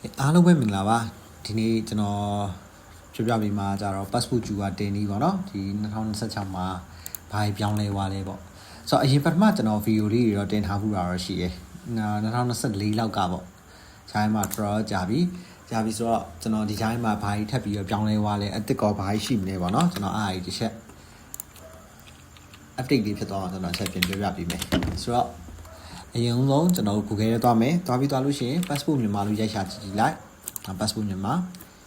အားလုံးပဲမင်္ဂလာပါဒီနေ့ကျွန်တော်ပြပြီးမှာကြတော့ passport ကျူကတင်နေပေါ့နော်ဒီ2026မှာဘာပြောင်းလဲသွားလဲပေါ့ဆိုတော့အရင်ပထမကျွန်တော် video လေးတွေတော့တင်ထားမှုတာတော့ရှိရယ်2024လောက်ကပေါ့ခြိုင်းမှာ draw ကြာပြီဆိုတော့ကျွန်တော်ဒီခြိုင်းမှာဘာကြီးထပ်ပြီးတော့ပြောင်းလဲသွားလဲအစ်စ်ကောဘာကြီးရှိမလဲပေါ့နော်ကျွန်တော်အားကြီးတစ်ချက် update လေးဖြစ်သွားအောင်ကျွန်တော်ချက်ပြင်ပြပေးမယ်ဆိုတော့အရင်ဆုံးကျွန်တော် Google ထဲသွားမယ်သွားပြီးသွားလို့ရှိရင် passport မြန်မာလို့ရိုက်ရှာကြည့်လိုက် passport မြန်မာ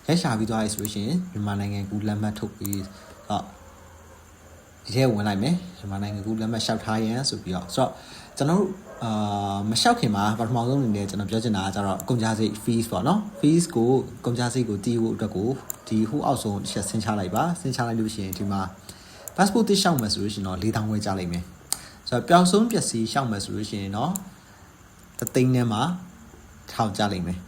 ရိုက်ရှာပြီးသွားရဆိုလို့ရှိရင်မြန်မာနိုင်ငံကူလက်မှတ်ထုတ်ပြီးတော့ဒီထဲဝင်လိုက်မယ်မြန်မာနိုင်ငံကူလက်မှတ်လျှောက်ထားရန်ဆိုပြီးတော့ဆိုတော့ကျွန်တော်တို့မလျှောက်ခင်မှာပထမဆုံးအနေနဲ့ကျွန်တော်ပြောချင်တာကကျတော့ကုန်ကျစရိတ် fees ပေါ့နော် fees ကိုကုန်ကျစရိတ်ကိုတည်ဖို့အတွက်ကိုဒီဟိုအောက်ဆုံးတစ်ချက်ဆင်းချလိုက်ပါဆင်းချလိုက်လို့ရှိရင်ဒီမှာ passport တစ်လျှောက်မယ်ဆိုလို့ရှိရင်တော့4000ဝယ်ကြလိမ့်မယ်ဆိုတော့ပျောက်ဆုံးပစ္စည်းလျှောက်မယ်ဆိုလို့ရှိရင်တော့တသိန်းထဲမှာထောင်ကြလိမ့်မယ်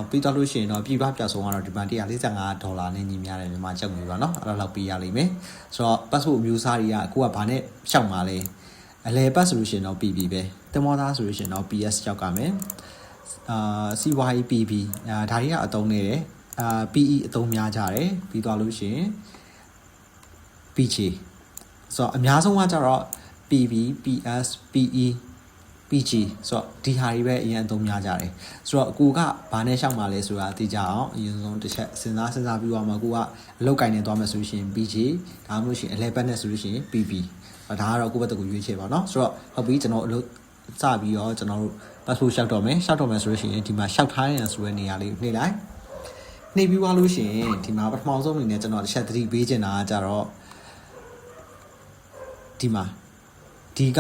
ပြီးတော့လို့ရှိရင်တော့ပြည်ပပျောက်ဆုံးကတော့ဒီမှာ$145နဲ့ညီမျှတယ်မြန်မာကျပ်ငွေပါเนาะအဲ့ဒါလောက်ပေးရလိမ့်မယ်ဆိုတော့ passport အမျိုးအစားတွေကအခုကဘာနဲ့လျှောက်မှာလဲအလဲပတ်ဆိုလို့ရှိရင်တော့ PB ပဲတင်မောသားဆိုလို့ရှိရင်တော့ PS လျှောက်ကမယ်CYE PB ဒါတွေကအတုံးနေတယ်PE အတုံးများကြတယ်ပြီးတော့လို့ရှိရင် PG ဆိုတော့အများဆုံးကကျတော့ PB PS PE PG ဆိုတော့ဒီဟာတွေပဲအရင်အသုံးများကြတယ်ဆိုတော့အခုကဘာနဲ့ရှောက်မှာလဲဆိုတာသိကြအောင်အရင်ဆုံးတစ်ချက်စဉ်းစားပြီးတော့မှအခုကအလုတ်ကင်နေသွားမယ်ဆိုလို့ရှိရင် PG ဒါမှမဟုတ်ရှင်အလဲပတ်နဲ့ဆိုလို့ရှိရင် PB ဒါကတော့ကိုယ့်ဘက်တကူရွေးချယ်ပါเนาะဆိုတော့ဟုတ်ပြီကျွန်တော်အလုတ်စပြီးတော့ကျွန်တော်တို့ passport ရှောက်တော့မယ်ဆိုလို့ရှိရင်ဒီမှာရှောက်ထားရန်ဆိုတဲ့နေရာလေးနှိပ်လိုက်နှိပ်ပြီးသွားလို့ရှိရင်ဒီမှာပထမဆုံးအနေနဲ့ကျွန်တော်တစ်ချက်သတိပေးချင်တာကကြတော့ဒီမှာဒီက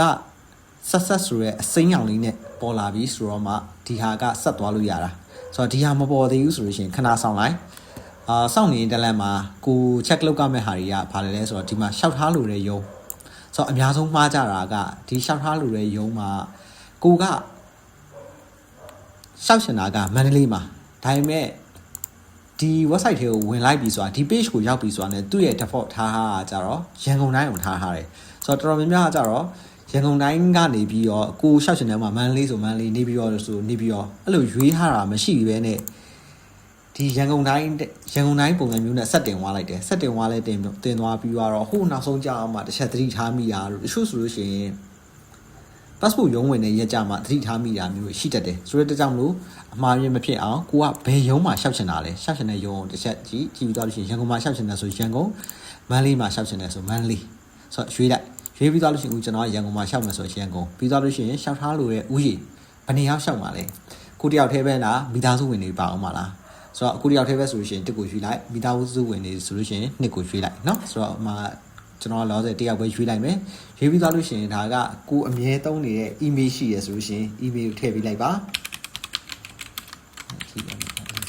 ဆက်ဆိုရဲအစိမ်းရောင်လေးနဲ့ပေါ်လာပြီဆိုတော့မှဒီဟာကဆက်သွားလို့ရတာဆိုတော့ဒီဟာမပေါ်သေးဘူးဆိုလို့ရှိရင်ခဏဆောင်လိုက်စောင့်နေတဲ့လမ်းမှာကို check လုပ်ရမယ့်ဟာတွေကဘာလဲဆိုတော့ဒီမှာရှောက်ထားလို့တဲ့ယုံဆိုတော့အများဆုံးမှားကြတာကဒီရှောက်ထားလို့တဲ့ယုံမှာကိုကရှောက်ချင်တာကမန္တလေးမှာဒါပေမဲ့ဒီ website ထဲကိုဝင်လိုက်ပြီဆိုတာဒီ page ကိုရောက်ပြီဆိုတာ ਨੇ သူ့ရဲ့ default ထားတာကကြတော့ရန်ကုန်တိုင်းကိုထားတယ်ဆိုတော့တော်တော်များများကကြတော့ရန်ကုန်တိုင်းကနေပြီးတော့ကိုရှောက်ချင်တဲ့မှာမန္တလေးဆိုမန္တလေးနေပြီးတော့ဆိုနေပြီးတော့အဲ့လိုရွေးထားတာမရှိဘဲနဲ့ဒီရန်ကုန်တိုင်းပုံစံမျိုးနဲ့ဆက်တင်သွားလိုက်တယ်ဆက်တင်သွားလဲတင်သွားပြီးတော့ဟိုနောက်ဆုံးကြအောင်မှတစ်ချက်သတိထားမိတာတို့တချို့ဆိုလို့ရှိရင် passport ရုံးဝင်တဲ့ရက်ကြမှာသတိထားမိတာမျိုးရှိတတ်တယ်ဆိုတော့တကြောင်မလို့အမှားရင်းမဖြစ်အောင်ကိုကဘယ်ရုံးမှာရှောက်ချင်တာလဲရှောက်ချင်တဲ့ရုံးကိုတစ်ချက်ကြည့်ပြီးသွားလို့ရှိရင်ရန်ကုန်မှာရှောက်ချင်တယ်ဆိုရန်ကုန်မန္တလေးမှာရှောက်ချင်တယ်ဆိုမန္တလေးဆိုတော့ရွေးလိုက်ရွေးပြီးသွားလို့ရှိရင်ကျွန်တော်ကရန်ကုန်မှာရှောက်မယ်ဆိုရန်ကုန်ပြီးသွားလို့ရှိရင်ရှောက်ထားလို့ရဲ့ဥယျာဉ်ဘယ်နေရောက်ရှောက်မှာလဲကိုတယောက်တည်းပဲလားမိသားစုဝင်တွေပါအောင်ပါလားဆိုတော့ကိုတယောက်တည်းပဲဆိုလို့ရှိရင်တစ်ကိုရွေးလိုက်မိသားစုဝင်တွေဆိုလို့ရှိရင်နှစ်ကိုရွေးလိုက်เนาะဆိုတော့ကျွန်တော်လောဆယ်တယောက်ပဲရွေးလိုက်မယ်ရွေးပြီးသွားလို့ရှိရင်ဒါကကိုအမြဲသုံးနေတဲ့ email ရှိရဆိုလို့ရှိရင် email ထည့်ပေးလိုက်ပါ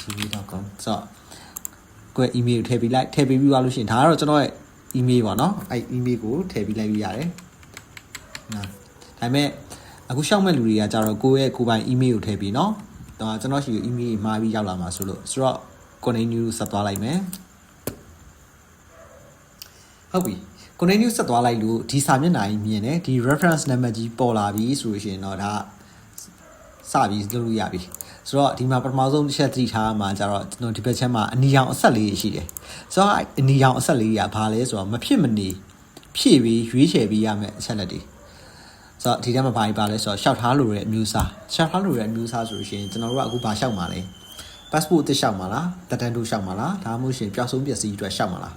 gmail.com ဆိုတော့ကိုယ့် email ထည့်ပေးပြီးသွားလို့ရှိရင်ဒါကတော့ကျွန်တော်ရဲ့ email ပေါ့နော်အဲ့ email ကိုထည့်ပေးလိုက်လို့ရတယ်နော်ဒါပေမဲ့အခုရှောက်မဲ့လူတွေကကြတော့ကိုယ့်ရဲ့ကိုယ်ပိုင် email ကိုထည့်ပြီးနော်ဒါကျွန်တော်ရှိ email မှာပြီးရောက်လာမှာဆိုတော့ continue ဆက်သွားလိုက်မယ်ဟုတ်ပြီ continue ဆက်သွားလိုက်လို့ဒီစာမျက်နှာကြီးမြင်တယ်ဒီ reference number ကြီးပေါ်လာပြီဆိုလို့ရှိရင်တော့ဒါစပြီးလုပ်လို့ရပြီဆိုတော့ဒီမှာပထမဆုံးတစ်ချက်သတိထားမှာကြတော့ကျွန်တော်ဒီဘက်ချက်မှာအနီရောင်အဆက်လေးရှိတယ်ဆိုတော့အနီရောင်အဆက်လေးကဘာလဲဆိုတော့မဖြစ်မနေဖြည့်ပြီးရွေးချယ်ပြီးရမယ်အချက်လက်တွေဆိုတော့ဒီထဲမှာဘာကြီးပါလဲဆိုတော့ရှောက်ထားလို့ရတဲ့အမျိုးအစားရှောက်ထားလို့ရတဲ့အမျိုးအစားဆိုလို့ရှိရင်ကျွန်တော်တို့ကအခုဘာရှောက်မှာလဲ passport အသစ်ရှောက်မှာလားတက်တန်းတို့ရှောက်မှာလားဒါမှမဟုတ်ရှင်ပျောက်ဆုံးပစ္စည်းအတွက်ရှောက်မှာလား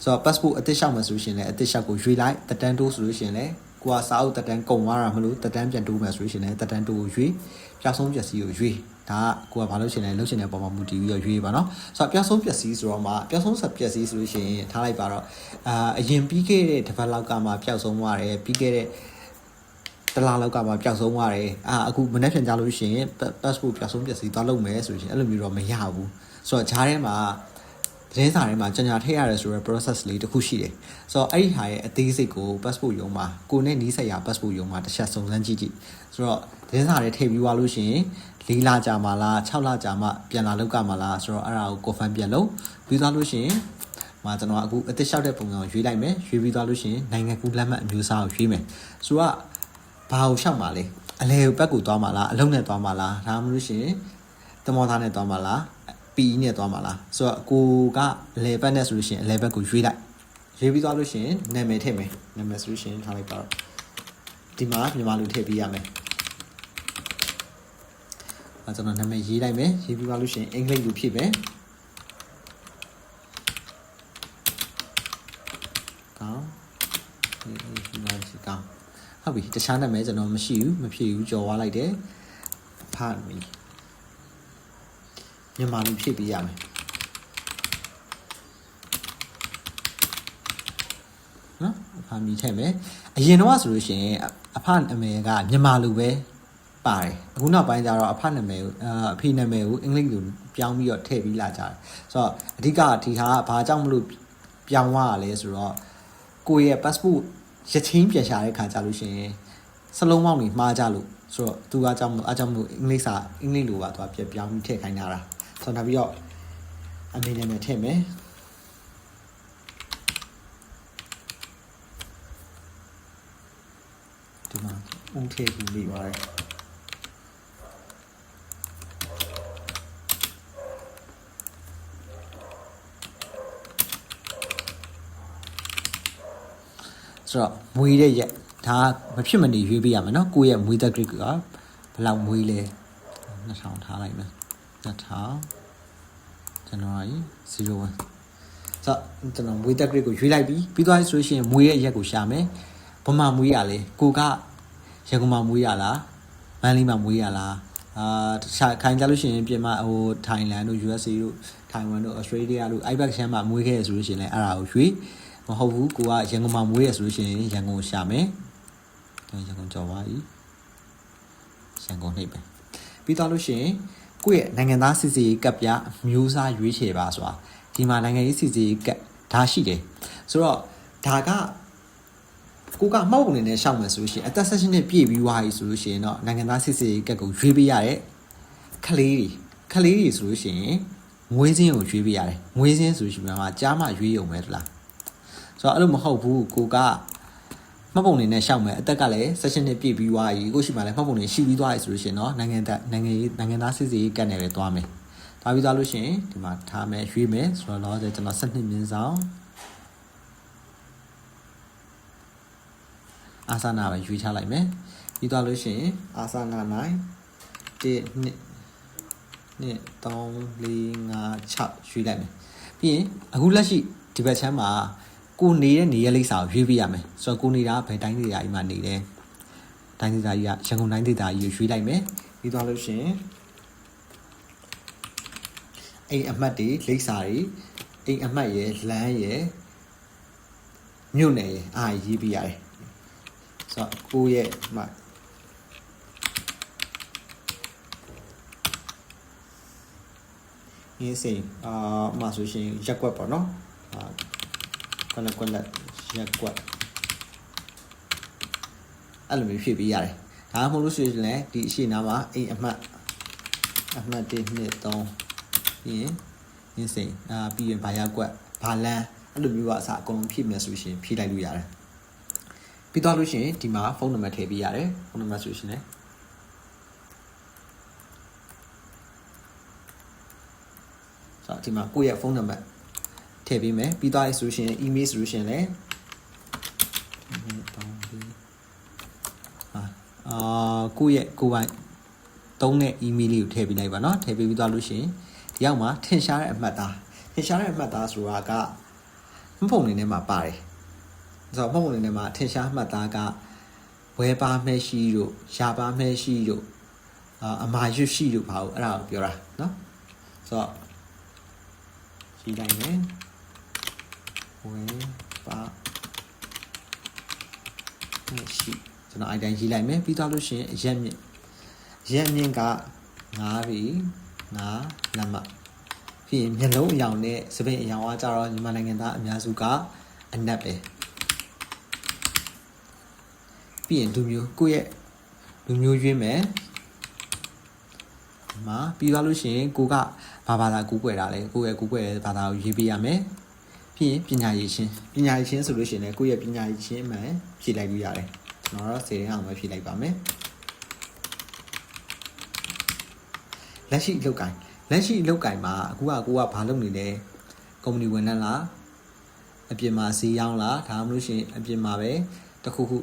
ဆိုတော့ passport အသစ်ရှောက်မှာဆိုလို့ရှိရင်လည်းအသစ်ရှောက်ကိုရွေးလိုက်တက်တန်းတို့ဆိုလို့ရှိရင်လည်းကိုကစာအုပ်တက်တန်းကုန်သွားတာမလို့တက်တန်းပြန်တိုးမယ်ဆိုလို့ရှိရင်လည်းတက်တန်းတိုးကိုရွေးပျောက်ဆုံးပစ္စည်းကိုရွေးဒါကကိုကဘာလို့ရှင်လဲလှုပ်ရှင်တဲ့ပုံမှာမူတည်ပြီးတော့ရွေးပါနော်ဆိုတော့ပျောက်ဆုံးပစ္စည်းဆိုတော့မှပျောက်ဆုံးပစ္စည်းဆိုလို့ရှိရင်ထားလိုက်ပါတော့အရင်ပြီးခဲ့တဲ့တစ်ပတ်လောက်ကမှပျောက်ဆုံးသွားတယ်ပြီးခဲ့တဲ့တလားလောက်ကမှပျောက်ဆုံးသွားတယ်အခုမနေ့ပြန်ကြလို့ရှိရင် passport ပျောက်ဆုံးပစ္စည်းသွားလုပ်မယ်ဆိုရင်အဲ့လိုမျိုးတော့မရဘူးဆိုတော့ဂျားထဲမှာသတင်းစာထဲမှာကြညာထည့်ရတယ်ဆိုတော့ process လေးတစ်ခုရှိတယ်ဆိုတော့အဲ့ဒီဟာရဲ့အသေးစိတ်ကို passport ရုံးမှာကိုနဲ့နီးစပ်ရာ passport ရုံးမှာတစ်ချက်စုံစမ်းကြည့်ဆိုတော့သတင်းစာထဲထည့်ပြီးသွားလို့ရှိရင်4လကြာမှလား6လကြာမှပြန်လာလောက်ကမှလားဆိုတော့အဲ့ဒါကို confirm ပြန်လုပ်ပြီးသွားလို့ရှိရင်ကျွန်တော်အခုအသစ်လျှောက်တဲ့ပုံစံကိုရွေးလိုက်မယ်ရွေးပြီးသွားလို့ရှိရင်နိုင်ငံကူးလက်မှတ်အမျိုးအစားကိုရွေးမယ်ဆိုတော့ဘာကိုလျှောက်မှာလဲအလဲဘက်ကိုသွားမှာလားအလုံးနဲ့သွားမှာလားဒါမှမဟုတ်ရှင် တမောသားနဲ့သွားမှာလား P နဲ့သွားမှာလားဆိုတော့ကိုကလေဘက်နဲ့ဆိုလို့ရှိရင်လေဘက်ကိုရွေးလိုက်ရွေးပြီးသွားလို့ရှိရင်နာမည်ထည့်မယ်နာမည်ဆိုလို့ရှိရင်ထားလိုက်ပါတော့ဒီမှာမြန်မာလူထည့်ပေးရမယ်အဲကျွန်တော်နာမည်ရေးလိုက်မယ်ရေးပြီးသွားလို့ရှိရင်အင်္ဂလိပ်လူဖြစ်မယ်ကောင်းဒီမှာရှိကောင်းဟုတ်ပြီတခြားနာမည်ကျွန်တော်မရှိဘူးမဖြစ်ဘူးကြော်သွားလိုက်တယ်ဖတ်မီမြန်မာလူဖြစ်ပေးရမယ်နော်အဖာမီထည့်မယ်အရင်တော့ဆိုလို့ရှိရင်အဖအမေကမြန်မာလူပဲပါတယ်အခုနောက်ပိုင်းကျတော့အဖနာမည်ကိုအဖေနာမည်ကိုအင်္ဂလိပ်လိုပြောင်းပြီးတော့ထည့်ပြီးလာကြတယ်ဆိုတော့အဓိကဒီဟာကဘာကြောင့်မလို့ပြောင်းသွားရလဲဆိုတော့ကိုယ့်ရဲ့ passport ရချင်းပြန်ရှာတဲ့ခါကြလို့ရှိရင်စလုံးပေါင်းတွေမှားကြလို့ဆိုတော့သူကအကြောင်းမလို့အင်္ဂလိပ်လိုပါသူကပြောင်းပြီးထည့်ခိုင်းတာဆိုတော့နောက်ပြီးတော့အမေနာမည်ထည့်မယ်ဒီမှာဦးထည့်ပြီးလိပါတယ်ဆိုတော့မွေးတဲ့ရက်ဒါမဖြစ်မနေရွေးပေးရမယ်နော်ကိုယ့်ရဲ့မွေးသက် grade ကဘယ်လောက်မွေးလဲ2000ထားလိုက်မယ်2000 January 01ဆိုတော့ကျွန်တော်မွေးသက် grade ကိုရွေးလိုက်ပြီးသွားဆိုရှင်မွေးရဲ့ရက်ကိုရှာမယ်ဘမမွေးရလဲကိုကရန်ကုန်မှာမွေးရလားမန္တလေးမှာမွေးရလားတခြားခိုင်းကြလို့ရှိရင်ပြင်မှာဟိုထိုင်းလန်တို့ USA တို့ထိုင်ဝမ်တို့ Australia တို့အိုက်ဘက်ရှမ်းမှာမွေးခဲ့ရဆိုလို့ရှိရင်လည်းအဲ့ဒါကိုရွေးမဟုတ်ဘူးကိုကရန်ကုန်မှာမွေးရဆိုလို့ရှိရင်ရန်ကုန်ကိုရှာမယ်ရန်ကုန်ကြော်ပါပြီရန်ကုန်နှိပ်ပဲပြီးသွားလို့ရှိရင်ကိုယ့်ရဲ့နိုင်ငံသားစစ်စစ်ကပ်ပြမျိုးစားရွေးချယ်ပါဆိုတာဒီမှာနိုင်ငံရေးစစ်စစ်ကပ်ဒါရှိတယ်ဆိုတော့ဒါကကိုကမှောက်ပုံနေနဲ့ရှောက်မယ်ဆိုလို့ရှိရင်အသက်16နှစ်ပြည့်ပြီးွားပြီဆိုလို့ရှိရင်တော့နိုင်ငံသားစစ်စစ်ကပ်ကိုရွေးပေးရတဲ့ခလေးတွေဆိုလို့ရှိရင်ငွေစင်းကိုရွေးပေးရတယ်ငွေစင်းဆိုလို့ရှိရင်မှာကြားမှရွေးရုံပဲတလားဆိုတော့အဲ့လိုမဟုတ်ဘူးကိုကမှတ်ပုံနေနဲ့ရှောက်မယ်အသက်ကလည်း16နှစ်ပြည့်ပြီးွားပြီကိုရှိမှလည်းမှတ်ပုံနေရှိပြီးသွားပြီဆိုလို့ရှိရင်တော့နိုင်ငံသားစစ်စစ်ကပ်နဲ့ပဲသွားမယ်သွားပြီးသွားလို့ရှိရင်ဒီမှာထားမယ်ရွေးမယ်ဆိုတော့ကျွန်တော်12မြင်းဆောင်အာဆာနာပဲရွေးချလိုက်မယ်ပြီးသွားလို့ရှိရင်အာဆာနာ9 1 2 3 4 5 6ရွေးလိုက်မယ်ပြီးရင်အခုလက်ရှိဒီဘက်ချမ်းမှာကိုနေတဲ့နေရလိပ်စာကိုရွေးပြရမယ်ဆိုတော့ကိုနေတာဘယ်တိုင်းဒေသကြီးမှာနေတယ်တိုင်းဒေသကြီးကရန်ကုန်တိုင်းဒေသကြီးကိုရွေးလိုက်မယ်ပြီးသွားလို့ရှိရင်အိမ်အမှတ်တွေလိပ်စာတွေအိမ်အမှတ်ရယ်လမ်းရယ်မြို့နယ်ရယ်အားရေးပြရတယ်ဆိုတော့ကိုရဲ့မှရင်းစိန်မှဆိုရှင်ရက်ကွက်ပေါ့နော်ကွက်ရက်ကွက်အဲ့လိုမျိုးဖြည့်ပေးရတယ်ဒါမှမဟုတ်လို့ရှိရင်လည်းဒီအရှိနာမှာအိမ်အမှတ်1 2 3ပြီးရင်ရင်းစိန်ပြီးရင်ဘာရက်ကွက်ဘာလန်းအဲ့လိုမျိုးကအစအကုန်ဖြည့်မယ်ဆိုရှင်ဖြည့်လိုက်လို့ရတယ်ပြီးသွားလို့ရှိရင်ဒီမှာဖုန်းနံပါတ်ထည့်ပေးရတယ်ဖုန်းနံပါတ်ဆိုရှင်လည်းဆိုတော့ဒီမှာကိုယ့်ရဲ့ဖုန်းနံပါတ်ထည့်ပေးမယ်ပြီးသွားပြီဆိုရှင် email ဆိုရှင်လည်းကိုယ့်ရဲ့ကိုယ်ပိုင်သုံးတဲ့ email လေးကိုထည့်ပေးလိုက်ပါเนาะထည့်ပေးပြီးသွားလို့ရှိရင်ဒီအောက်မှာထင်ရှားတဲ့အမှတ်သားဆိုတာကမှတ်ပုံနေထဲမှာပါတယ်ဆိုတော့မှတ်ပုံနေထဲမှာထင်ရှားမှတ်သားကဝဲပါမဲရှိတို့ရာပါမဲရှိတို့အမာရွတ်ရှိတို့ဘာလို့အဲ့ဒါကိုပြောတာเนาะဆိုတော့ရှိတိုင်းမယ်ဝဲပါမဲရှိကျွန်တော်အိုင်တိုင်းရေးလိုက်မယ်ပြီးသွားလို့ရှိရင်ရက်မြင့်က9ပြီ9လက်မှတ်ပြီးရင်မျက်လုံးအယောင်နဲ့စပင်းအယောင်အားကြတော့မြန်မာနိုင်ငံသားအများစုကအနက်ပဲပြီးရင်လူမျိုးကိုယ့်ရဲ့လူမျိုးရွေးမယ်ဒီမှာပြီးသွားလို့ရှိရင်ကိုကဘာသာကူးကွယ်တာလဲကိုယ့်ရဲ့ကူးကွယ်တဲ့ဘာသာကိုရေးပေးရမယ်ပြီးရင်ပညာရေးချင်းဆိုလို့ရှိရင်လည်းကိုယ့်ရဲ့ပညာရေးချင်းမှန်ဖြည့်လိုက်လို့ရတယ်ကျွန်တော်တော့10ရင်းအောင်ပဲဖြည့်လိုက်ပါမယ် လက်ရှိအလုပ်ကိုင်မှာအခုကကိုကဘာလုပ်နေလဲကုမ္ပဏီဝန်ထမ်းလားအပြင်မှာဈေးရောင်းလားဒါမှမဟုတ်ရှင်အပြင်မှာပဲတခုခု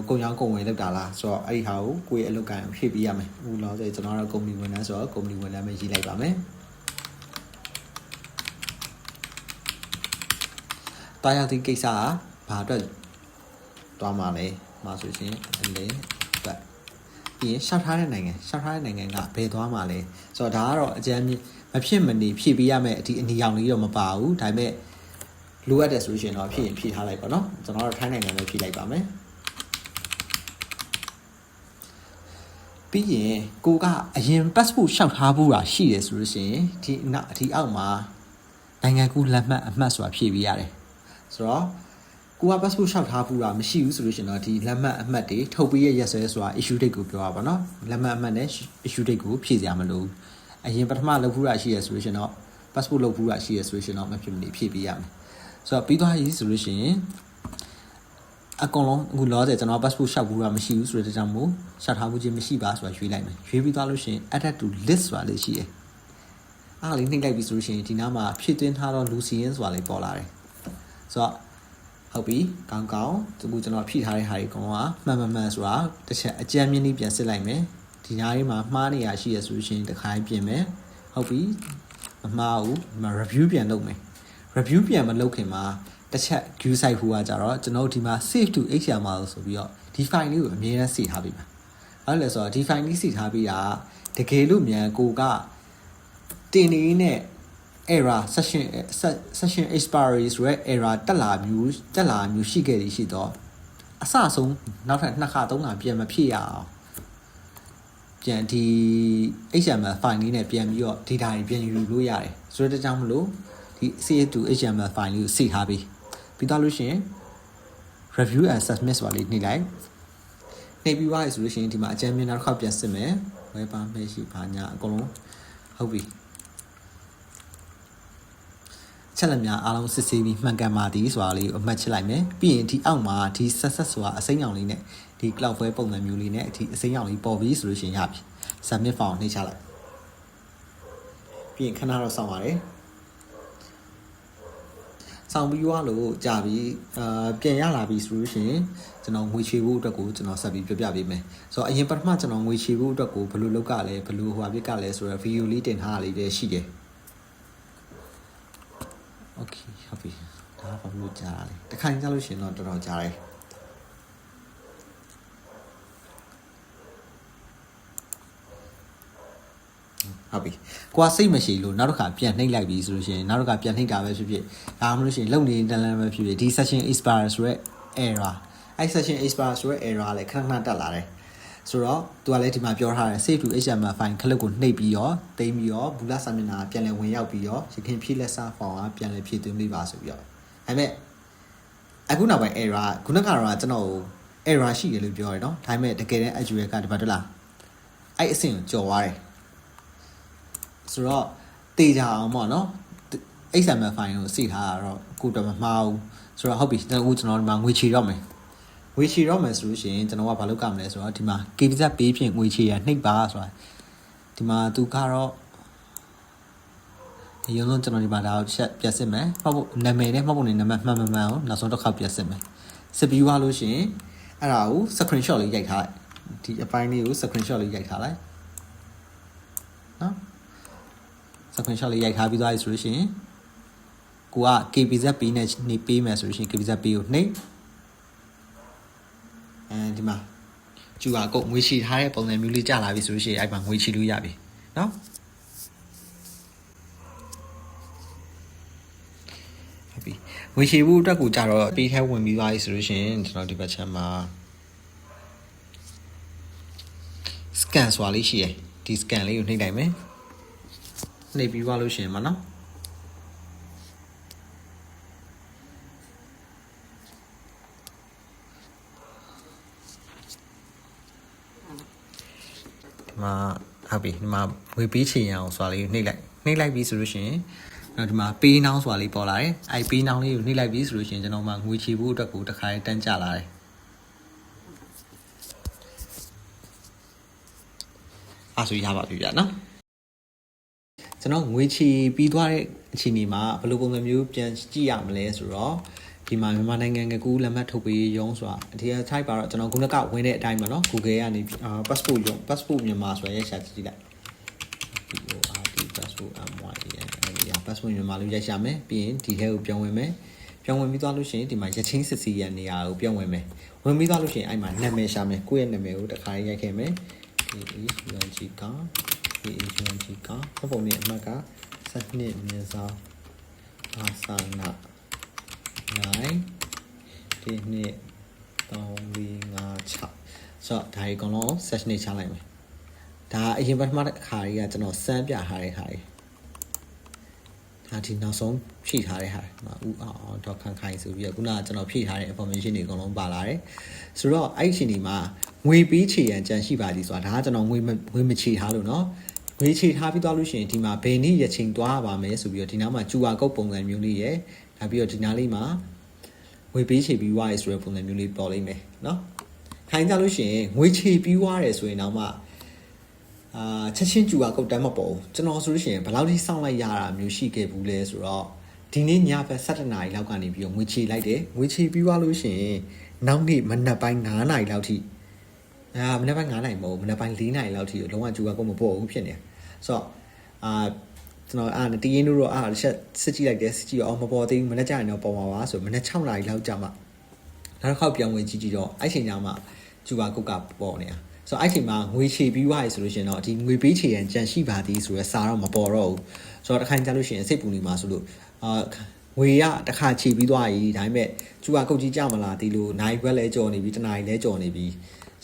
ကုန်ရောင်းကုန်ဝယ်လုပ်တာလားဆိုတော့အဲ့ဒီဟာကိုကိုယ့်ရဲ့အလုပ်ကိုင်ဖြည့်ပေးရမယ်အခုလောဆိုကျွန်တော်တို့ကုမ္ပဏီဝန်ထမ်းဆိုတော့ကုမ္ပဏီဝန်ထမ်းပဲရေးလိုက်ပါမယ်တာယာတိကိစ္စကဘာအတွက်သွားမှာလဲမှာဆိုရှင်အလဲပတ်ပြီးရင်ရှောက်ထားတဲ့နိုင်ငံကဘယ်သွားမှာလဲဆိုတော့ဒါကတော့အကြမ်းမဖြစ်မနေဖြည့်ပေးရမယ်ဒီအနီရောင်လေးတော့မပါဘူးဒါပေမဲ့လိုအပ်တယ်ဆိုရှင်တော့ဖြည့်ရင်ဖြည့်ထားလိုက်ပါနော်ကျွန်တော်တို့ထိုင်းနိုင်ငံပဲဖြည့်လိုက်ပါမယ်ပြီးရင်ကိုကအရင် passport ရှောက်ထားဖို့တာရှိတယ်ဆိုလို့ရှိရင်ဒီအောက်မှာနိုင်ငံကူးလက်မှတ်အမှတ်ဆိုတာဖြည့်ပေးရတယ်ဆိုတော့ကိုက passport ရှောက်ထားဖို့တာမရှိဘူးဆိုလို့ရှိရင်တော့ဒီလက်မှတ်အမှတ်တွေထုတ်ပေးရရက်စွဲဆိုတာ issue date ကိုပြောရပါတော့လက်မှတ်အမှတ်နဲ့ issue date ကိုဖြည့်စရာမလိုဘူးအရင်ပထမလုပ်ဖို့တာရှိရဆိုလို့ရှိရင်တော့ passport လုပ်ဖို့တာရှိရဆိုလို့ရှိရင်တော့မဖြစ်မနေဖြည့်ပေးရမယ်ဆိုတော့ပြီးသွားပြီဆိုလို့ရှိရင်အကောင်လုံးအခုလောဆယ်ကျွန်တော် passport ရှောက်ဖို့တာမရှိဘူးဆိုတဲ့ကြောင့်မို့ရှောက်ထားဖို့ခြင်းမရှိပါဆိုတာရွေးလိုက်မယ်ရွေးပြီးသွားလို့ရှိရင် add to list ဆိုတာလေးရှိတယ်အားလေးနှိပ်လိုက်ပြီဆိုလို့ရှိရင်ဒီနားမှာဖြည့်သွင်းထားတော့လူစီရင်ဆိုတာလေးပေါ်လာတယ်ဆိုတော့ဟုတ်ပြီကောင်းဒီကျွန်တော်ဖြည့်ထားတဲ့ဟာတွေကောင်ကမှန်ဆိုတာတစ်ချက်အကြမ်းမြင့်လေးပြန်စစ်လိုက်မယ်ဒီနားလေးမှာမှားနေရရှိရဆိုလို့ရှိရင်တစ်ခါပြင်မယ်ဟုတ်ပြီမမှားဘူးဒီမှာ review ပြန်လုပ်မယ် review ပြန်မလုပ်ခင်မှာတစ်ချက် view site ဟိုကကြတော့ကျွန်တော်ဒီမှာ save to HTML ဆိုပြီးတော့ဒီ file လေးကိုအမြဲတမ်းစေထားပေးပါအဲ့လဲဆိုတော့ဒီ file လေးစေထားပေးတာတကယ်လို့မြန်ကိုကတင်နေနဲ့ error session expiry ဆိုရဲ error တက်လာမျိုးရှိခဲ့တယ်ရှိတော့အစဆုံးနောက်ထပ်2ခါ3ခါပြန်မဖြည့်ရအောင်ပြန်ဒီ HTML file လေးနဲ့ပြန်ပြီးတော့ data တွေပြန်ယူလို့ရတယ်ဆိုတဲ့ကြောင့်မလို့ဒီ save to HTML file လေးကိုစေထားပြီးတော့လို့ရှိရင် review and submit ဆိုတာလေးနှိပ်လိုက်နှိပ်ပြီးသွားပြီဆိုလို့ရှိရင်ဒီမှာအကြမ်းမြင်နောက်တစ်ခါပြန်စစ်မယ်ဝယ်ပါမယ်ရှိပါညာအကုန်လုံးဟုတ်ပြီချက်လက်များအားလုံးစစ်ဆေးပြီးမှန်ကန်ပါသည်ဆိုတာလေးကိုအမှတ်ချလိုက်မယ်ပြီးရင်ဒီအောက်မှာဒီ success ဆိုတာအစိမ်းရောင်လေးနဲ့ဒီ Cloudflare ပုံစံမျိုးလေးနဲ့ဒီအစိမ်းရောင်လေးပေါ်ပြီးဆိုလို့ရှိရင်ရပြီ submit file နှိပ်ချလိုက်ပြီးရင်ခဏတော့စောင့်ပါတယ်ဆောင်ပြီးွားလို့ကြာပြီးပြန်ရလာပြီဆိုလို့ရှိရင်ကျွန်တော်ငွေချေဖို့အတွက်ကိုကျွန်တော်ဆက်ပြီးပြပေးမယ်ဆိုတော့အရင်ပထမကျွန်တော်ငွေချေဖို့အတွက်ကိုဘယ်လိုလုပ်ကလဲဘယ်လိုဟိုဟာပြစ်ကလဲဆိုတော့ဗီဒီယိုလေးတင်ထားတာလေးပဲရှိတယ်โอเคဟုတ်ပြီဒါဘာလို့ကြာတာလဲတခါကြာလို့ရှိရင်တော့တော်တော်ကြာတယ်ဟုတ်ပြီကိုကစိတ်မရှိလို့နောက်တစ်ခါပြန်နှိပ်လိုက်ပြီဆိုလို့ရှိရင်နောက်တစ်ခါပြန်နှိပ်တာပဲဖြစ်ဖြစ်ဒါမှမဟုတ်လို့ရှိရင်လုံနေတန်းလန်းပဲဖြစ်ဖြစ်ဒီ session expire ဆိုရဲ error အဲ့ session expire ဆိုရဲ error လည်းခဏတက်လာတယ်ဆိုတော့သူကလည်းဒီမှာပြောထားတယ် save to HTML file ခလုတ်ကိုနှိပ်ပြီးတော့တိမ်းပြီးတော့ဘူလာစာမျက်နှာပြန်လည်ဝင်ရောက်ပြီးတော့ရခင်ဖြည့်လက်စာ form ကပြန်လည်ဖြည့်သွင်းပေးပါဆိုပြီးတော့ဒါပေမဲ့အခုနောက်ပိုင်း error ခုနကတော့ကျွန်တော် error ရှိတယ်လို့ပြောရတယ်နော်ဒါပေမဲ့တကယ်တမ်း accurate ကဒီမှာတက်လာအဲ့အဆင့်ကိုကျော်သွားတယ်ဆိုတော့တေချာအောင်ပေါ့နော် XML file ကိုစိထားတာတော့ကိုတော့မမှားဘူးဆိုတော့ဟုတ်ပြီကျွန်တော်ဒီမှာငွေချေတော့မယ်ဆိုလို့ရှိရင်ကျွန်တော်ကဘာလုပ်ကြမလဲဆိုတော့ဒီမှာ KVZ ပေးဖြင့်ငွေချေရနှိပ်ပါဆိုတာဒီမှာသူကတော့အရင်ဆုံးကျွန်တော်ဒီမှာဒါကိုချက်ပြတ်စစ်မယ်ဟုတ်ဖို့နာမည်နဲ့မှတ်ဖို့နေနာမည်မှန်အောင်နောက်ဆုံးတစ်ခါပြတ်စစ်မယ်စစ်ပြီးသွားလို့ရှိရင်အဲ့ဒါကို screenshot လေးရိုက်ထားလိုက်ဒီအပိုင်းလေးကို screenshot လေးရိုက်ထားလိုက်နော် screenshot လေးရိုက်ထားပြီးသွားပြီဆိုလို့ရှိရင်ကိုက KVZ ပေးနဲ့နေပေးမယ်ဆိုလို့ရှိရင် KVZ ပေးကိုနှိပ်ဒီမှာကျူဟာကုတ်ငွေချီထားတဲ့ပုံစံမျိုးလေးကြာလာပြီဆိုလို့ရှိရင်အဲ့မှာငွေချီလို့ရပြီနော်ဟုတ်ပြီငွေချီဖို့အတွက်ကိုကြာတော့ပေးထဲဝင်ပြီးသွားပြီဆိုလို့ရှိရင်ကျွန်တော်ဒီဘက်ချက်မှာ scan ဆိုတာလေးရှိရယ်ဒီ scan လေးကိုနှိပ်လိုက်မယ်နှိပ်ပြီးသွားလို့ရှိရင်မနော်မှာဟုတ်ပြီဒီမှာငွေပေးချင်ရအောင်ဆိုတာလေးနှိပ်လိုက်ပြီဆိုလို့ရှိရင်နောက်ဒီမှာပေးနှောင်းဆိုတာလေးပေါ်လာတယ်အဲ့ပေးနှောင်းလေးကိုနှိပ်လိုက်ပြီဆိုလို့ရှိရင်ကျွန်တော်မှငွေချေဖို့အတွက်ကိုတစ်ခါတန်းကျလာတယ်အဲ့ဆိုရပါပြီဗျာနော် ကျွန်တော်ငွေချီပြီးသွားတဲ့အချိန်ဒီမှာဘယ်လိုပုံစံမျိုးပြန်ကြည့်ရမလဲဆိုတော့ဒီမှာမြန်မာနိုင်ငံကကူးလက်မှတ်ထုတ်ပေးရုံးဆိုတာအထက် type ပါတော့ကျွန်တော်ခုနကဝင်တဲ့အတိုင်းပါနော် Google ကနေ passport ရုံး passport မြန်မာဆိုရရိုက်ရှာကြည့်လိုက် passport passport မြန်မာလို့ရိုက်ရှာမယ်ပြီးရင်ဒီထဲကိုပြောင်းဝင်မယ်ပြောင်းဝင်ပြီးသွားလို့ရှိရင်ဒီမှာရချင်းစစ်စီရနေရာကိုပြောင်းဝင်မယ်ဝင်ပြီးသွားလို့ရှိရင်အဲ့မှာနာမည်ရှာမယ်ကိုယ့်ရဲ့နာမည်ကိုတစ်ခါရိုက်ခဲ့မယ် AEUNG က AEUNG ကပုံနဲ့အမှတ်က7နှစ်မြင်ဆောင်အာစာနာ9ဒီနှစ်345 6ဆိုတော့ဒါကြီးအကုန်လုံး session နေချလိုက်မယ်ဒါအရင်ပထမတစ်ခါကြီးကကျွန်တော်စမ်းပြထားတဲ့ခါကြီးဒါဒီနောက်ဆုံးဖြည့်ထားတဲ့ဟာဥအောင်တော့ခန့်ခိုင်ဆိုပြီးတော့ခုနကကျွန်တော်ဖြည့်ထားတဲ့ information တွေအကုန်လုံးပါလာတယ်ဆိုတော့အဲ့ဒီအချိန်ဒီမှာငွေပေးချေရန်ကြံရှိပါသည်ဆိုတာဒါကကျွန်တော်ငွေမချေထားလို့เนาะငွေချေထားပြီးသွားလို့ရှိရင်ဒီမှာဘယ်နည်းရချိန်သွားပါမယ်ဆိုပြီးတော့ဒီနားမှာ QR code ပုံစံမျိုးလေးရယ်ဒါပြီးတော့ဒီနားလေးမှာငွေပေးချေပြီးွားရဆိုတဲ့ပုံစံမျိုးလေးပေါ်လိမ့်မယ်เนาะခိုင်းကြလို့ရှိရင်ငွေချေပြီးွားတယ်ဆိုရင်တော့မှချက်ချင်းကျူကကုတ်တမ်းမပေါ်ဘူးကျွန်တော်ဆိုလို့ရှိရင်ဘယ်လောက်ထိစောင့်လိုက်ရတာမျိုးရှိခဲ့ဘူးလဲဆိုတော့ဒီနေ့ညဘက်7:00 နာရီလောက်ကနေပြီးတော့ငွေချေလိုက်တယ်ငွေချေပြီးွားလို့ရှိရင်နောက်နေ့မနက်ပိုင်း9:00 နာရီလောက်ထိမနက်ပိုင်း9:00 နာရီမဟုတ်ဘူးမနက်ပိုင်း4:00 နာရီလောက်ထိလုံးဝကျူကကုတ်မပေါ်ဘူးဖြစ်နေဆိုတော့ကျွန်တော်တည်ရင်တို့တော့ချက်စစ်ကြည့်လိုက်တယ်စစ်ကြည့်တော့မပေါ်သေးဘူးမနက်ကျရင်တော့ပေါ်မှာပါဆိုမနက်6:00 နာရီလောက်ကြာမှနောက်တစ်ခေါက်ပြောင်းဝင်ကြည့်တော့အဲ့ချိန်ကျမှကျူကကုတ်ကပေါ်နေတာဆိုတော့အဲ့ချိန်မှာငွေချေပြီးွားရဆိုလို့ရှိရင်တော့ဒီငွေပေးချေရန်ကြံရှိပါသည်ဆိုရဲစာတော့မပေါ်တော့ဘူးဆိုတော့တစ်ခါကြလို့ရှိရင်စိတ်ပူနေမှာဆိုလို့ငွေရတစ်ခါချေပြီးသွားပြီဒါပေမဲ့ကျူကကုတ်ကြီးကြမလားဒီလိုနိုင်ဘက်လဲကြော်နေပြီတနားရီလဲကြော်နေပြီ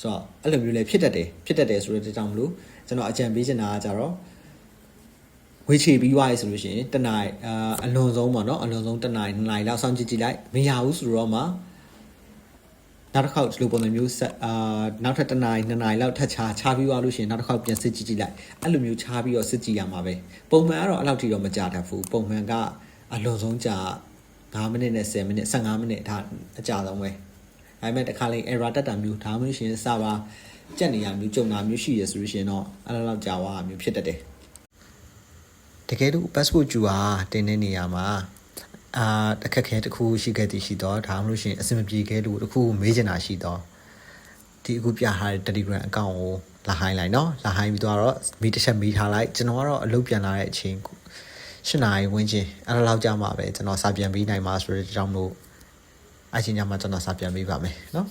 ဆိုတော့အဲ့လိုမျိုးလဲဖြစ်တတ်တယ်ဆိုတော့ကြောင့်မလို့ကျွန်တော်အကြံပေးချင်တာကကြတော့ငွေချေပြီးွားရဆိုလို့ရှိရင်တနားရီအလွန်ဆုံးပေါ့နော်အလွန်ဆုံးတနားရီ2နာရီလောက်စောင့်ကြည့်လိုက်မရဘူးဆိုတော့မှနောက်တစ်ခေါက်ဒီလိုပုံစံမျိုးနောက်ထပ်1နာရီ2နာရီလောက်ထပ်ချပြီးသွားလို့ရှိရင်နောက်တစ်ခေါက်ပြန်စစ်ကြည့်လိုက်အဲ့လိုမျိုးချပြီးတော့စစ်ကြည့်ရမှာပဲပုံမှန်ကတော့အဲ့လောက်ထိတော့မကြာတတ်ဘူးပုံမှန်ကအလွန်ဆုံးကြာ9မိနစ်နဲ့10မိနစ်15မိနစ်ဒါအကြာဆုံးပဲဒါပေမဲ့တစ်ခါလေး error တက်တာမျိုးဒါမှမဟုတ်ရှင်စာပါကြက်နေရမျိုးကြုံတာမျိုးရှိရဆိုလို့ရှိရင်တော့အဲ့လောက်ကြာသွားမျိုးဖြစ်တတ်တယ်တကယ်လို့ passport ကျူဟာတင်တဲ့နေရာမှာအခက်ခဲတစ်ခုရှိခဲ့သည်ရှိတော့ဒါမှမဟုတ်ရှင်အဆင်မပြေခဲ့လို့တစ်ခုမေးချင်တာရှိတော့ဒီအခုပြထားတဲ့ Telegram account ကိုလာဟိုင်းလိုက်เนาะလာဟိုင်းပြီးတော့မီးတစ်ချက်မီးထားလိုက်ကျွန်တော်ကတော့အလုပ်ပြန်လာတဲ့အချိန်8နာရီဝန်းကျင်အဲ့လောက်ကြာမှာပဲကျွန်တော်စာပြန်ပြီးနိုင်မှာဆိုတဲ့အကြောင်းလို့အချိန်ညမှာကျွန်တော်စာပြန်ပြီးပါမယ်เนาะ